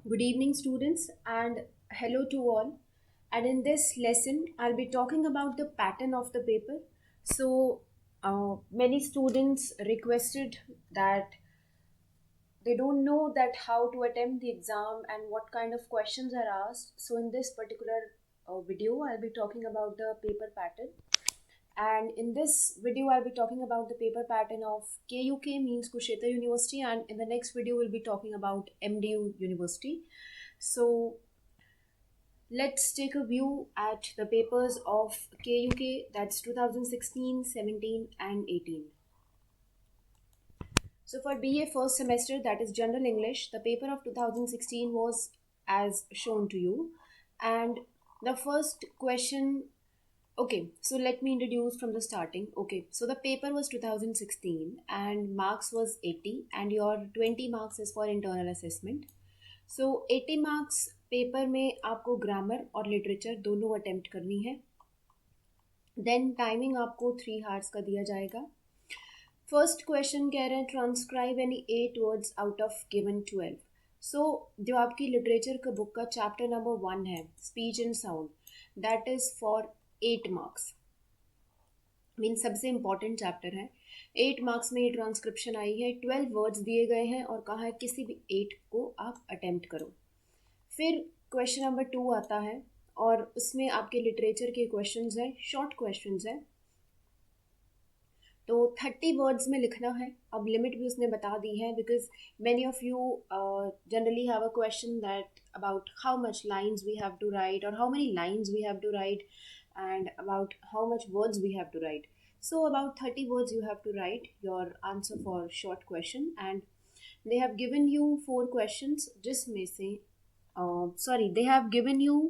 Good evening, students, and hello to all. And in this lesson, I'll be talking about the pattern of the paper. Many students requested that they don't know that how to attempt the exam and what kind of questions are asked. So, in this particular video, I'll be talking about the paper pattern. And in this video, I'll be talking about the paper pattern of KUK means Kurukshetra University, and in the next video, we'll be talking about MDU University. So let's take a view at the papers of KUK, that's 2016, 17, and 18. So for BA first semester, that is General English, the paper of 2016 was as shown to you. And the first question, okay, so let me introduce from the starting. Okay, so the paper was 2016 and marks was 80 and your 20 marks is for internal assessment. So 80 marks paper में आपको grammar और literature दोनों attempt करनी है. Then timing आपको 3 hours का दिया जाएगा. फर्स्ट क्वेश्चन कह रहे हैं transcribe any 8 words out of given 12. सो जो आपकी लिटरेचर का बुक का चैप्टर नंबर 1 है, speech and sound, that is for 8 marks. Mean सबसे इम्पॉर्टेंट चैप्टर है. 8 मार्क्स में ये ट्रांसक्रिप्शन आई है. 12 वर्ड्स दिए गए हैं और कहा है किसी भी 8 को आप अटेम्प्ट करो. फिर क्वेश्चन नंबर 2 आता है और उसमें आपके लिटरेचर के क्वेश्चंस हैं, शॉर्ट क्वेश्चंस हैं. तो 30 वर्ड्स में लिखना है. अब लिमिट भी उसने बता दी है because many of you generally have a question that about how much lines we have to write और how many lines we have to write and about how much words we have to write. So about 30 words you have to write your answer for short question, and they have given you 4 questions जिसमें से they have given you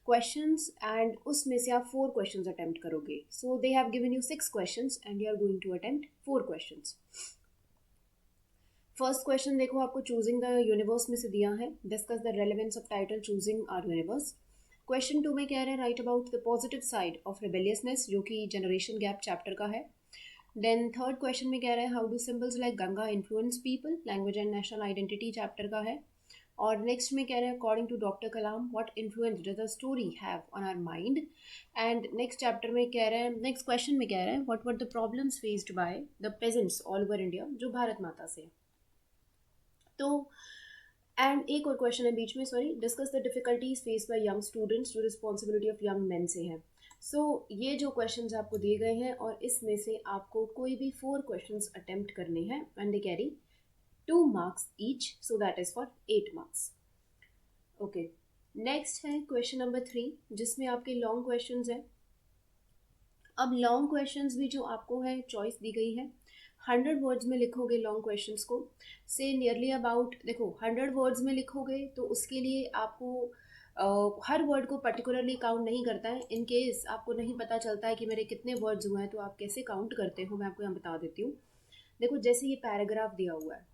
questions and उसमें से आप 4 questions attempt करोगे. So they have given you 6 questions and you are going to attempt 4 questions. First question देखो, आपको choosing the universe में से दिया है. Discuss the relevance of title choosing our universe. Question 2 में कह रहे हैं right about the positive side of rebelliousness, जो कि जनरेशन गैप चैप्टर का है. देन थर्ड क्वेश्चन में कह रहे हैं how do symbols like Ganga influence people, language and national identity chapter का है. और नेक्स्ट में कह रहे हैं according to doctor Kalam what influence does the story have on our mind. And next chapter में कह रहे हैं, नेक्स्ट क्वेश्चन में कह रहे हैं what were the problems faced by the pageants all over India, जो भारत माता से. तो एंड एक और क्वेश्चन है बीच में, sorry, discuss the difficulties face by young students जो रिस्पॉन्सिबिलिटी ऑफ यंग मैन से है. सो ये जो क्वेश्चंस आपको दिए गए हैं और इसमें से आपको कोई भी 4 क्वेश्चंस अटेम्प्ट करने हैं and they carry 2 marks each, so that is for 8 marks. Okay, next है क्वेश्चन नंबर 3 जिसमें आपके लॉन्ग क्वेश्चंस हैं. अब लॉन्ग क्वेश्चंस भी जो आपको है चॉइस दी गई है. 100 वर्ड्स में लिखोगे लॉन्ग क्वेश्चंस को, से नियरली अबाउट, देखो 100 वर्ड्स में लिखोगे तो उसके लिए आपको हर वर्ड को पर्टिकुलरली काउंट नहीं करता है. इन केस आपको नहीं पता चलता है कि मेरे कितने वर्ड्स हुए हैं तो आप कैसे काउंट करते हो, मैं आपको यहाँ बता देती हूँ. देखो जैसे ये पैराग्राफ दिया हुआ है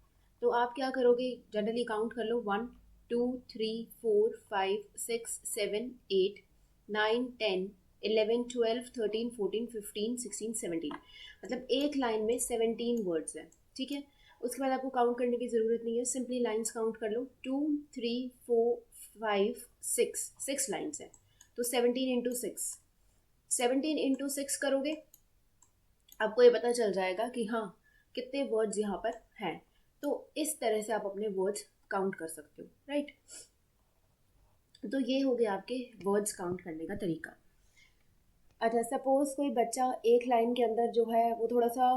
तो आप क्या करोगे, जनरली काउंट कर लो 1 2 3 4 5 6 7 8 9 10 11 12 13 14 15 16 17, मतलब एक लाइन में 17 वर्ड्स हैं. ठीक है, उसके बाद आपको काउंट करने की ज़रूरत नहीं है, सिंपली लाइंस काउंट कर लो. 2 3 4 5 6 लाइन्स हैं तो 17 इंटू 6, 17 इंटू 6 करोगे आपको ये पता चल जाएगा कि हाँ कितने वर्ड्स यहाँ पर हैं. तो इस तरह से आप अपने वर्ड्स काउंट कर सकते हो, राइट. तो ये हो गया आपके वर्ड्स काउंट करने का तरीका. अच्छा, सपोज़ कोई बच्चा एक लाइन के अंदर जो है वो थोड़ा सा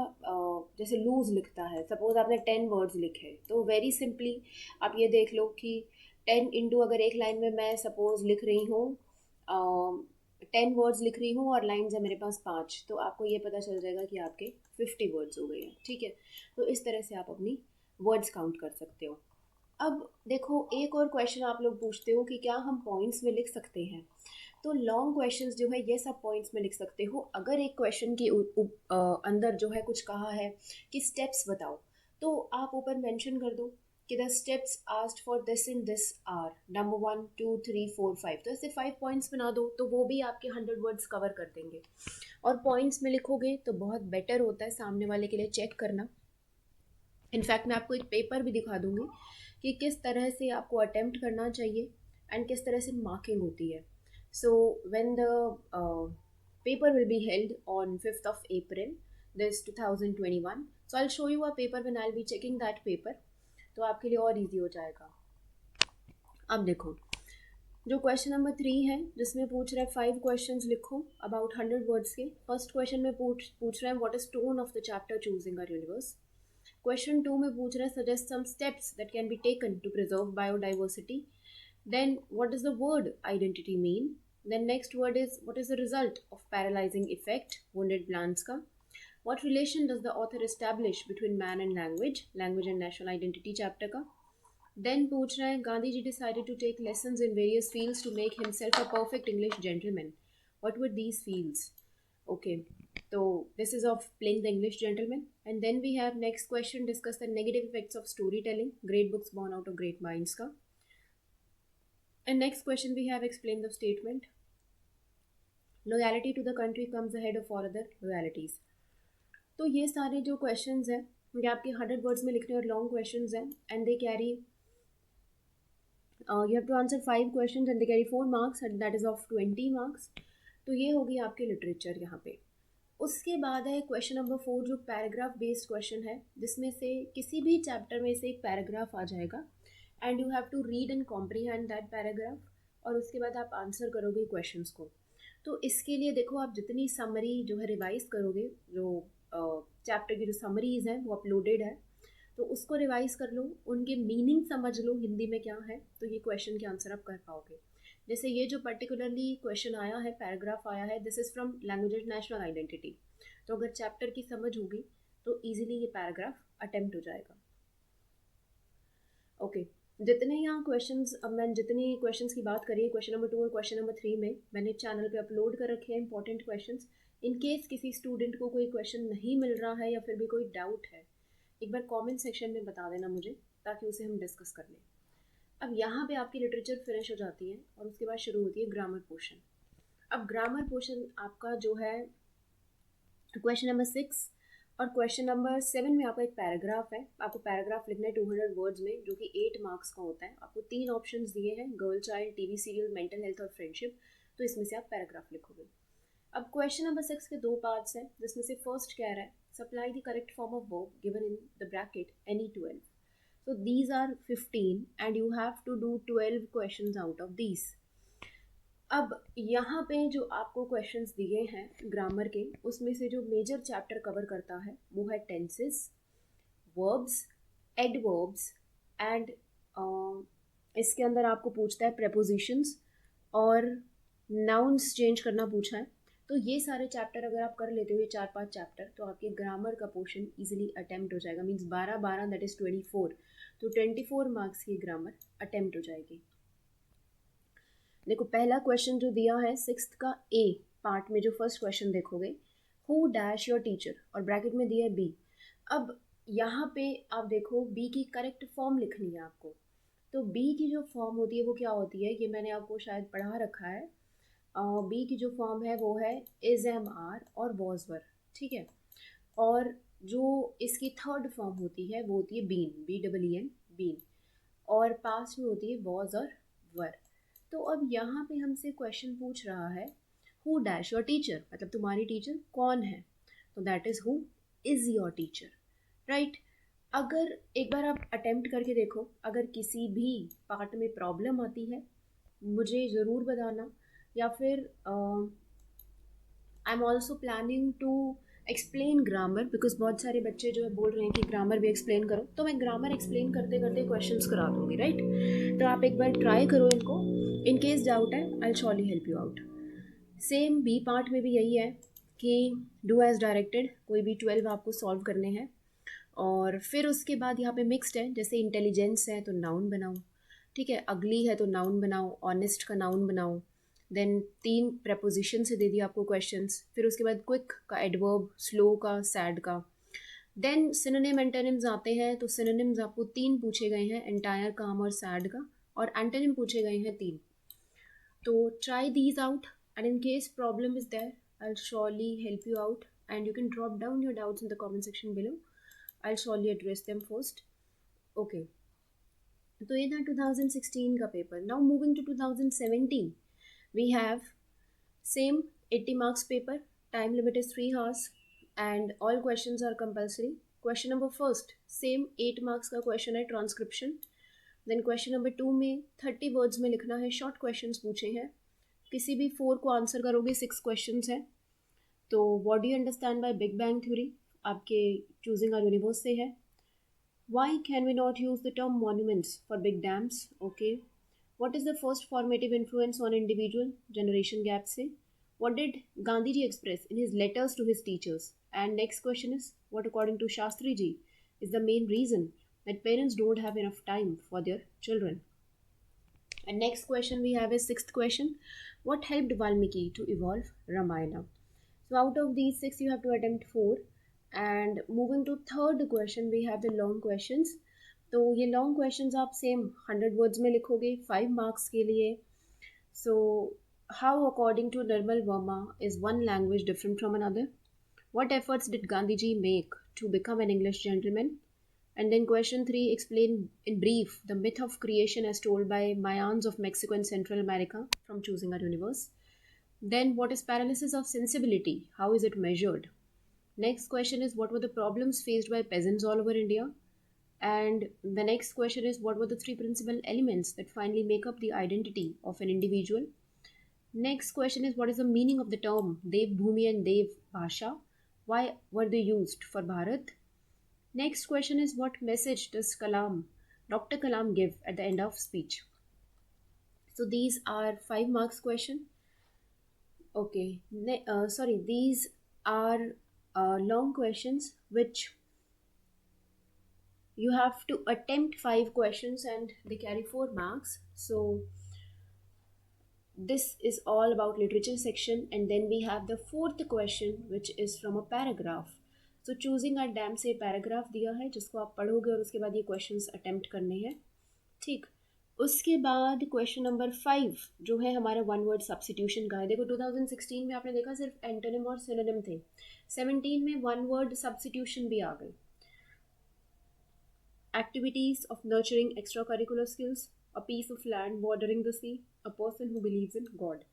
जैसे लूज़ लिखता है. सपोज़ आपने 10 वर्ड्स लिखे तो वेरी सिंपली आप ये देख लो कि 10 इंटू, अगर एक लाइन में मैं सपोज़ लिख रही हूँ 10 वर्ड्स लिख रही हूँ और लाइन्स है मेरे पास 5, तो आपको ये पता चल जाएगा कि आपके 50 वर्ड्स हो गए हैं. ठीक है, तो इस तरह से आप अपनी वर्ड्स काउंट कर सकते हो. अब देखो एक और क्वेश्चन आप लोग पूछते हो कि क्या हम पॉइंट्स में लिख सकते हैं. तो लॉन्ग क्वेश्चंस जो है ये सब पॉइंट्स में लिख सकते हो. अगर एक क्वेश्चन के अंदर जो है कुछ कहा है कि स्टेप्स बताओ, तो आप ऊपर मेंशन कर दो कि the steps asked for this in this are number 1 2 3 4 5, तो ऐसे 5 पॉइंट्स बना दो तो वो भी आपके 100 वर्ड्स कवर कर देंगे. और पॉइंट्स में लिखोगे तो बहुत बेटर होता है सामने वाले के लिए चेक करना. इनफैक्ट मैं आपको एक पेपर भी दिखा दूंगी कि किस तरह से आपको अटेम्प्ट करना चाहिए एंड किस तरह से मार्किंग होती है. So when the paper will be held on 5th of April this 2021. So I'll show you a paper when I'll be checking that paper. तो आपके लिए और इजी हो जाएगा. अब देखो जो क्वेश्चन नंबर 3 है जिसमें पूछ रहा है 5 क्वेश्चंस लिखो अबाउट 100 वर्ड्स के. फर्स्ट क्वेश्चन में पूछ रहा है what is tone of the chapter choosing our universe. Question 2 में पूछ रहा है suggest some steps that can be taken to preserve biodiversity. Then what does the word identity mean. Then next word is what is the result of paralyzing effect wounded plants ka. What relation does the author establish between man and language and national identity chapter ka. Then पूछ रहा है Gandhi ji decided to take lessons in various fields to make himself a perfect English gentleman. What were these fields? Okay, so this is of playing the English gentleman. And then we have next question, discuss the negative effects of storytelling. Great books born out of great minds ka. And next question we have explain the statement. Loyalty to the country comes ahead of all other loyalties. तो ये सारे जो questions हैं ये आपके 100 words में लिखने और लॉन्ग क्वेश्चंस हैं and they carry you have to answer 5 questions and they carry 4 marks and that is of 20 marks. तो ये होगी आपके लिटरेचर यहाँ पे. उसके बाद है क्वेश्चन नंबर 4 जो पैराग्राफ बेस्ड क्वेश्चन है जिसमें से किसी भी चैप्टर में से एक पैराग्राफ आ जाएगा and you have to read and comprehend that paragraph और उसके बाद आप आंसर करोगे क्वेश्चंस को. तो इसके लिए देखो आप जितनी समरी जो है रिवाइज करोगे जो चैप्टर की जो समरीज हैं वो अपलोडेड है तो उसको रिवाइज कर लो, उनके मीनिंग समझ लो हिंदी में क्या है तो ये क्वेश्चन के आंसर आप कर पाओगे. जैसे ये जो पर्टिकुलरली क्वेश्चन आया है पैराग्राफ आया है this is from language national identity. तो अगर चैप्टर की समझ होगी तो ईजिली ये पैराग्राफ अटेम्प्ट हो जाएगा. ओके जितने यहाँ क्वेश्चंस अब मैंने जितनी क्वेश्चंस की बात करी है क्वेश्चन नंबर 2 और क्वेश्चन नंबर 3 में मैंने चैनल पे अपलोड कर रखे हैं इंपॉर्टेंट क्वेश्चंस. इन केस किसी स्टूडेंट को कोई क्वेश्चन नहीं मिल रहा है या फिर भी कोई डाउट है एक बार कमेंट सेक्शन में बता देना मुझे ताकि उसे हम डिस्कस कर लें. अब यहाँ पे आपकी लिटरेचर फिनिश हो जाती है और उसके बाद शुरू होती है ग्रामर पोर्शन. अब ग्रामर पोर्शन आपका जो है क्वेश्चन नंबर 6 और क्वेश्चन नंबर 7 में आपका एक पैराग्राफ है. आपको पैराग्राफ लिखना है 200 वर्ड्स में जो कि 8 मार्क्स का होता है. आपको 3 ऑप्शंस दिए हैं girl child, TV serial, mental health और फ्रेंडशिप. तो इसमें से आप पैराग्राफ लिखोगे. अब क्वेश्चन नंबर 6 के 2 पार्ट्स हैं जिसमें से फर्स्ट कह रहा है supply the correct form of verb given in the bracket any 12. So these are 15 and you have to do 12 questions out of these. अब यहाँ पे जो आपको क्वेश्चंस दिए हैं ग्रामर के उसमें से जो मेजर चैप्टर कवर करता है वो है टेंसेस, वर्ब्स, एडवर्ब्स एंड इसके अंदर आपको पूछता है प्रेपोजिशंस और नाउन्स चेंज करना पूछा है. तो ये सारे चैप्टर अगर आप कर लेते हो ये 4-5 चैप्टर तो आपके ग्रामर का पोर्शन इजीली अटेम्प्ट हो जाएगा. Means 12 that is 24. तो 24 मार्क्स की ग्रामर अटेम्प्ट हो जाएगी. देखो पहला क्वेश्चन जो दिया है 6th का ए पार्ट में जो फर्स्ट क्वेश्चन देखोगे हु डैश योर टीचर और ब्रैकेट में दिया है बी. अब यहाँ पे आप देखो बी की करेक्ट फॉर्म लिखनी है आपको. तो बी की जो फॉर्म होती है वो क्या होती है ये मैंने आपको शायद पढ़ा रखा है. बी की जो फॉर्म है वो है इज एम आर और वॉज वर. ठीक है. और जो इसकी थर्ड फॉर्म होती है वो होती है बीन, BEEN बीन. और पास्ट में होती है वॉज और वर. तो अब यहाँ पे हमसे क्वेश्चन पूछ रहा है हु डैश योर टीचर मतलब तुम्हारी टीचर कौन है. तो that is who is your teacher. Right. अगर एक बार आप अटेम्प्ट करके देखो अगर किसी भी पार्ट में प्रॉब्लम आती है मुझे ज़रूर बताना या फिर I am also planning to explain grammar because बहुत सारे बच्चे जो है बोल रहे हैं कि ग्रामर भी एक्सप्लेन करो तो मैं ग्रामर एक्सप्लेन करते करते क्वेश्चंस करा दूँगी. राइट. तो आप एक बार ट्राई करो इनको. इन केस डाउट है I surely help you out. Same B part में भी यही है कि डू एज डायरेक्टेड. कोई भी 12 आपको सॉल्व करने हैं और फिर उसके बाद यहाँ पे मिक्स्ड है जैसे इंटेलिजेंस है तो नाउन बनाओ. ठीक है. अगली है तो नाउन बनाओ. ऑनेस्ट का नाउन बनाओ. देन 3 प्रेपोजिशन से दे दिया आपको क्वेश्चंस. फिर उसके बाद क्विक का एडवर्ब, स्लो का, सैड का. देन सिनोनिम एंटोनिम्स आते हैं तो सिनोनिम्स आपको 3 पूछे गए हैं एंटायर, काम और सैड का. और एंटोनिम पूछे गए हैं 3. तो try these out and in case problem is there I'll surely help you out and you can drop down your doubts in the comment section below. I'll surely address them first. Okay. तो ये था 2016 का पेपर. Now moving to 2017, we have same 80 marks paper. Time limit is 3 hours and all questions are compulsory. Question number first, same 8 marks का question है transcription. Then question number 2 में 30 words में लिखना है, short questions पूछे हैं. किसी भी 4 को आंसर करोगे, 6 questions हैं. तो what do you understand by Big Bang Theory? आपके choosing our universe से है. Why can we not use the term monuments for big dams? Okay. What is the first formative influence on individual? Generation gap से. What did Gandhiji express in his letters to his teachers? And next question is, what according to Shastri ji is the main reason that parents don't have enough time for their children? And next question we have is sixth question. What helped Valmiki to evolve Ramayana? So out of these 6 you have to attempt 4. And moving to third question, we have the long questions. तो ये long questions आप same 100 words में लिखोगे 5 marks के लिए. So how according to Nirmal Verma is one language different from another? What efforts did Gandhiji make to become an English gentleman? And then question 3, explain in brief the myth of creation as told by Mayans of Mexico and Central America from Choosing Our Universe. Then what is paralysis of sensibility? How is it measured? Next question is, what were the problems faced by peasants all over India? And the next question is, what were the 3 principal elements that finally make up the identity of an individual? Next question is, what is the meaning of the term Dev Bhumi and Dev Bhasha? Why were they used for Bharat? Next question is, what message does Dr. Kalam give at the end of speech? So these are 5 marks question. Okay, these are long questions which you have to attempt 5 questions and they carry 4 marks. So this is all about literature section. And then we have the fourth question which is from a paragraph. So choosing our damn से paragraph दिया है जिसको आप पढ़ोगे और उसके बाद ये questions attempt करने हैं. ठीक, उसके बाद क्वेश्चन नंबर 5 जो है हमारा वन वर्ड सब्स्टिट्यूशन का है. देखो 2016 में आपने देखा सिर्फ एंटोनिम और सिनोनिम थे. 17 में वन वर्ड सब्स्टिट्यूशन भी आ गई. Activities of nurturing extracurricular skills, a piece of land bordering the sea, a person who believes in God.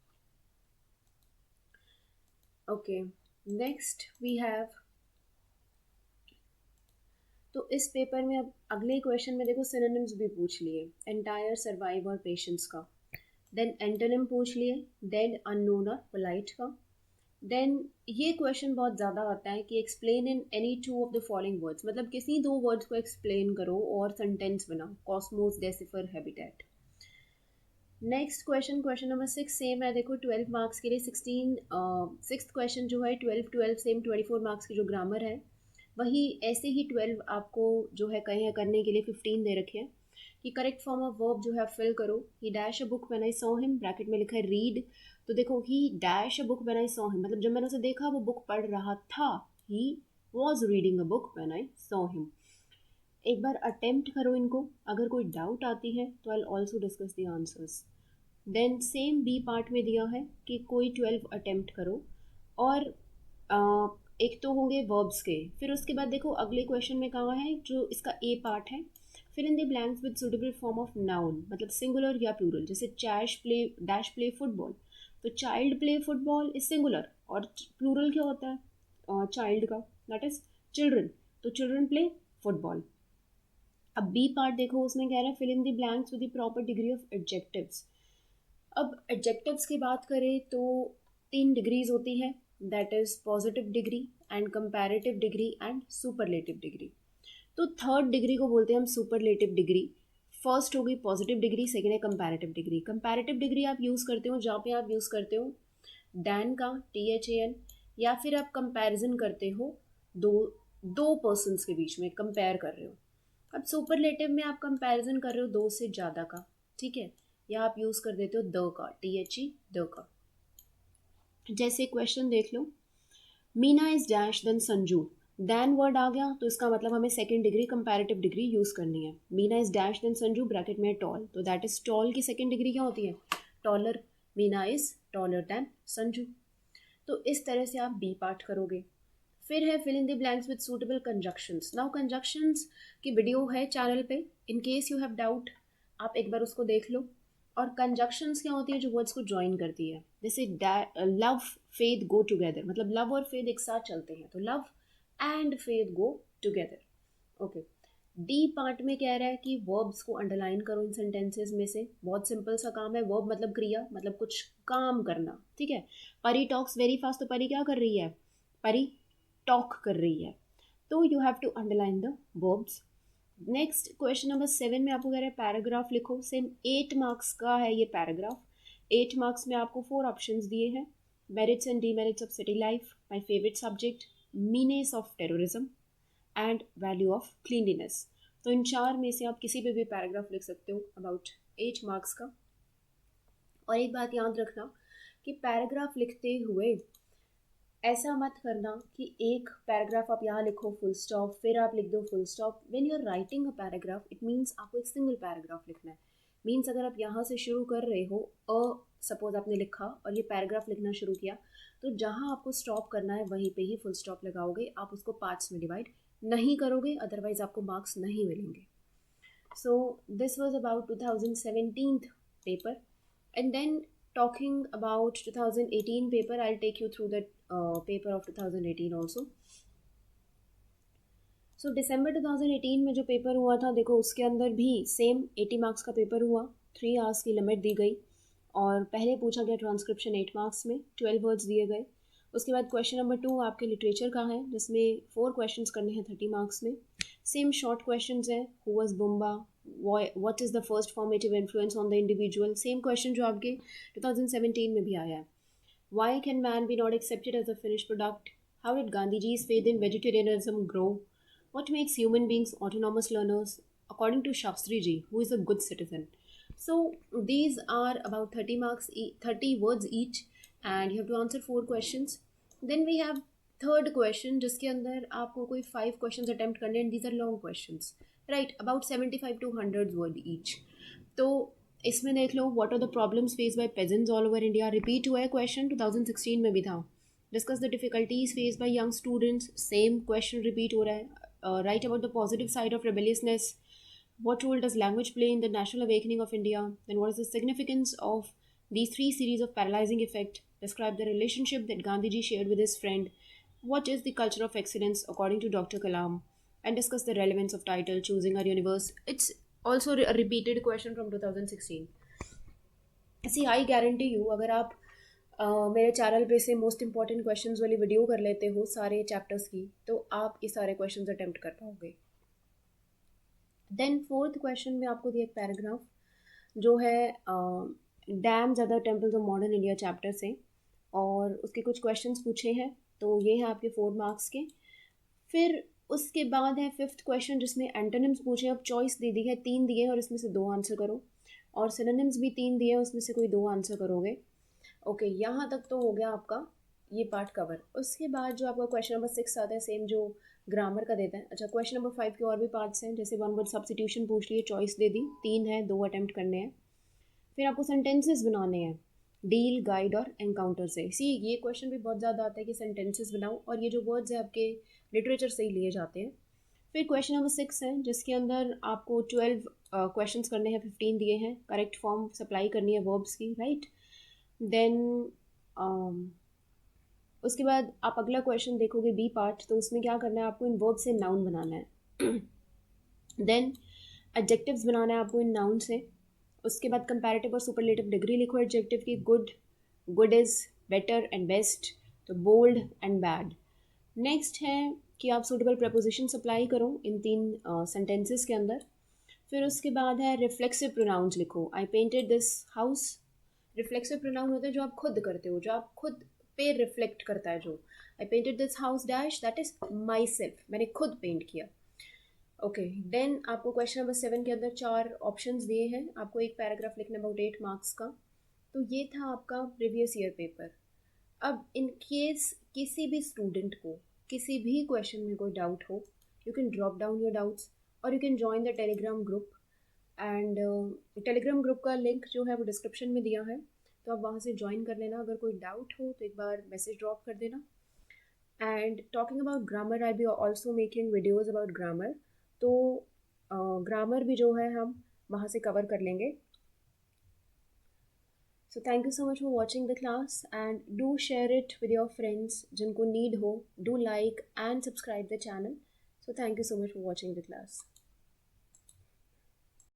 Okay, next we have. तो इस पेपर में अब अगले क्वेश्चन में देखो सिनोनिम्स भी पूछ लिए, एंटायर, सर्वाइव और पेशेंस का. देन एंटोनिम पूछ लिए, डेड, अननोन और पोलाइट का. देन ये क्वेश्चन बहुत ज़्यादा आता है कि explain in any 2 of the following words, मतलब किसी 2 वर्ड्स को एक्सप्लेन करो और सेंटेंस बनाओ. Cosmos, decipher, habitat. Next question number 6 same है. देखो 12 मार्क्स के लिए 6th क्वेश्चन जो है 12 सेम 24 मार्क्स की जो ग्रामर है वही ऐसे ही 12 आपको जो है कहीं करने के लिए 15 दे रखे हैं कि करेक्ट फॉर्म ऑफ वर्ब जो है फिल करो. ही dash a book when I saw him, bracket में लिखा है रीड. तो देखो ही dash a book when I saw him मतलब जब मैंने उसे देखा वो बुक पढ़ रहा था. He was reading a book when I saw him. एक बार अटेम्प्ट करो इनको, अगर कोई डाउट आती है तो I also discuss the answers. Then same B part में दिया है कि कोई 12 अटेम्प्ट करो और एक तो होंगे वर्ब्स के. फिर उसके बाद देखो अगले क्वेश्चन में कहा है जो इसका ए पार्ट है, फिर in the blanks with suitable form of noun मतलब सिंगुलर या प्लूरल. जैसे डैश प्ले फुटबॉल, तो child play football is singular और प्लूरल क्या होता है चाइल्ड का, दैट इज चिल्ड्रन. तो चिल्ड्रन प्ले फुटबॉल. अब बी पार्ट देखो उसमें कह रहा है fill in the blanks with the proper degree of adjectives. अब एडजेक्टिव्स की बात करें तो 3 डिग्रीज होती है, that is positive degree and comparative degree and superlative degree. तो थर्ड डिग्री को बोलते हैं हम सुपरलेटिव डिग्री. फर्स्ट होगी पॉजिटिव डिग्री, सेकेंड है कंपैरेटिव डिग्री. कंपैरेटिव डिग्री आप यूज़ करते हो जहाँ पे आप यूज़ करते हो डैन का THAN, या फिर आप कंपैरिजन करते हो दो पर्सन्स के बीच में कंपेयर कर रहे हो. अब सुपरलेटिव में आप कंपैरिजन कर रहे हो 2 से ज़्यादा का, ठीक है, या आप यूज़ कर देते हो द का, THE द का. जैसे क्वेश्चन देख लो, Meena is dash then Sanju. Than word आ गया तो इसका मतलब हमें second degree comparative degree use करनी है. Meena is dash then Sanju, bracket में टॉल, तो दैट इज टॉल की सेकेंड डिग्री क्या होती है taller. Meena is taller than Sanju. तो इस तरह से आप बी पार्ट करोगे. फिर है fill in the blanks with suitable conjunctions. Now conjunctions की वीडियो है चैनल पे, in case you have doubt आप एक बार उसको देख लो। और कंजक्शंस क्या होती है जो वर्ड्स को ज्वाइन करती है, जैसे लव फेथ गो टुगेदर, मतलब लव और फेथ एक साथ चलते हैं, तो love and faith go together. Okay, D part में कह रहा है कि वर्ब्स को अंडरलाइन करो इन सेंटेंसेस में से। बहुत सिंपल सा काम है, वर्ब मतलब क्रिया, मतलब कुछ काम करना, ठीक है। परी टॉक्स वेरी फास्ट, तो परी क्या कर रही है, परी टॉक कर रही है, तो you have to underline the verbs. Next question number 7 में आपको कह रहा है पैराग्राफ लिखो। सेम 8 मार्क्स का है ये पैराग्राफ। 8 मार्क्स में आपको 4 ऑप्शंस दिए हैं, merits and demerits of city life, my favourite subject, menace of terrorism and value of cleanliness. तो इन 4 में से आप किसी भी पैराग्राफ लिख सकते हो अबाउट 8 मार्क्स का। और एक बात याद रखना कि पैराग्राफ लिखते हुए ऐसा मत करना कि एक पैराग्राफ आप यहाँ लिखो फुल स्टॉप, फिर आप लिख दो full stop. When you are writing a paragraph it means आपको एक सिंगल पैराग्राफ लिखना है। मीन्स अगर आप यहाँ से शुरू कर रहे हो, सपोज आपने लिखा और ये पैराग्राफ लिखना शुरू किया, तो जहाँ आपको स्टॉप करना है वहीं पे ही फुल स्टॉप लगाओगे, आप उसको पार्ट्स में डिवाइड नहीं करोगे, अदरवाइज आपको मार्क्स नहीं मिलेंगे। So this was about 2017 paper. And then talking about 2018 paper, I'll take you through the paper of 2018 also. So December 2018 में जो पेपर हुआ था, देखो उसके अंदर भी सेम 80 मार्क्स का पेपर हुआ, 3 आवर्स की लिमिट दी गई, और पहले पूछा गया ट्रांसक्रिप्शन 8 मार्क्स में, 12 वर्ड्स दिए गए। उसके बाद क्वेश्चन नंबर 2 आपके लिटरेचर का है, जिसमें 4 क्वेश्चंस करने हैं 30 मार्क्स में। सेम शॉर्ट क्वेश्चंस हैं, who was Bumba, what is the first formative influence on the individual, same question जो आपके 2017 में भी आया है। Why can man be not accepted as a finish product, how did Gandhiji's faith in vegetarianism grow, what makes human beings autonomous learners according to Shastri ji, who is a good citizen. So these are about 30 marks, 30 words each, and you have to answer 4 questions. Then we have third question, जिसके अंदर आपको कोई 5 questions attempt करने हैं, these are long questions, right, about 75 to 100 word each. तो इसमें देख लो, what are the problems face by peasants all over India, repeat हुआ है क्वेश्चन, 2016 में भी था। Discuss the difficulties face by young students, same question repeat हो रहा है। Right about the positive side of rebelliousness, what role does language play in the national awakening of India? Then what is the significance of these 3 series of paralyzing effect? Describe the relationship that Gandhiji shared with his friend. What is the culture of excellence according to Dr. Kalam? And discuss the relevance of title Choosing Our Universe. It's also a repeated question from 2016. See, I guarantee you, अगर आप मेरे channel पे से most important questions वाली video कर लेते हो सारे चैप्टर्स की, तो आप ये सारे क्वेश्चंस अटेम्प्ट कर पाओगे। देन फोर्थ क्वेश्चन में आपको दिया एक पैराग्राफ जो है dams other temples of modern India chapter से, और उसके कुछ क्वेश्चंस पूछे हैं, तो ये हैं आपके 4 मार्क्स के। फिर उसके बाद है फिफ्थ क्वेश्चन, जिसमें एंटोनिम्स पूछे, अब चॉइस दे दी है, 3 दिए हैं और इसमें से 2 आंसर करो, और सिनोनिम्स भी 3 दिए हैं, उसमें से कोई 2 आंसर करोगे। ओके, यहाँ तक तो हो गया आपका ये पार्ट कवर। उसके बाद जो आपका क्वेश्चन नंबर 6 आता है, सेम जो ग्रामर का देता है। अच्छा, क्वेश्चन नंबर 5 के और भी पार्ट्स हैं, जैसे 1 वर्ड सब्स्टिट्यूशन पूछ लिए, चॉइस दे दी, 3 है, 2 अटेम्प्ट करने हैं। फिर आपको सेंटेंसेस बनाने हैं डील, गाइड और एनकाउंटर से। सी, ये क्वेश्चन भी बहुत ज़्यादा आता है कि सेंटेंसेस बनाओ, और ये जो वर्ड्स हैं आपके लिटरेचर से ही लिए जाते हैं। फिर क्वेश्चन नंबर 6 है, जिसके अंदर आपको 12 क्वेश्चंस करने हैं, 15 दिए हैं, करेक्ट फॉर्म सप्लाई करनी है वर्ब्स की, राइट। देन उसके बाद आप अगला क्वेश्चन देखोगे बी पार्ट, तो उसमें क्या करना है, आपको इन वर्ब से नाउन बनाना है। देन एडजेक्टिव्स बनाना है आपको इन नाउन से। उसके बाद कंपैरेटिव और सुपरलेटिव डिग्री लिखो एडजेक्टिव की, good, good is, better and best, तो बोल्ड एंड बैड। नेक्स्ट है कि आप सूटेबल प्रपोजिशन सप्लाई करो इन 3 सेंटेंसेस के अंदर। फिर उसके बाद है रिफ्लेक्सिव प्रोनाउंस लिखो, आई painted this house. Reflexive pronoun होता है जो आप खुद करते हो, जो आप खुद पे रिफ्लेक्ट करता है, जो आई painted this house dash, that is my self, मैंने खुद पेंट किया। ओके, देन आपको क्वेश्चन नंबर 7 के अंदर 4 ऑप्शंस दिए हैं, आपको एक पैराग्राफ लिखना अबाउट 8 मार्क्स का। तो ये था आपका प्रीवियस ईयर पेपर। अब इन केस किसी भी स्टूडेंट को किसी भी क्वेश्चन में कोई डाउट हो, you can drop down your doubts और you can join the Telegram group. And Telegram group का लिंक जो है वो डिस्क्रिप्शन में दिया है, तो आप वहाँ से ज्वाइन कर लेना। अगर कोई डाउट हो तो एक बार मैसेज ड्रॉप कर देना। And talking about grammar, I be also making videos about grammar. तो ग्रामर भी जो है हम वहाँ से कवर कर लेंगे. So thank you so much for watching the class and do share it with your friends जिनको need हो. Do like and subscribe the channel. So thank you so much for watching the class.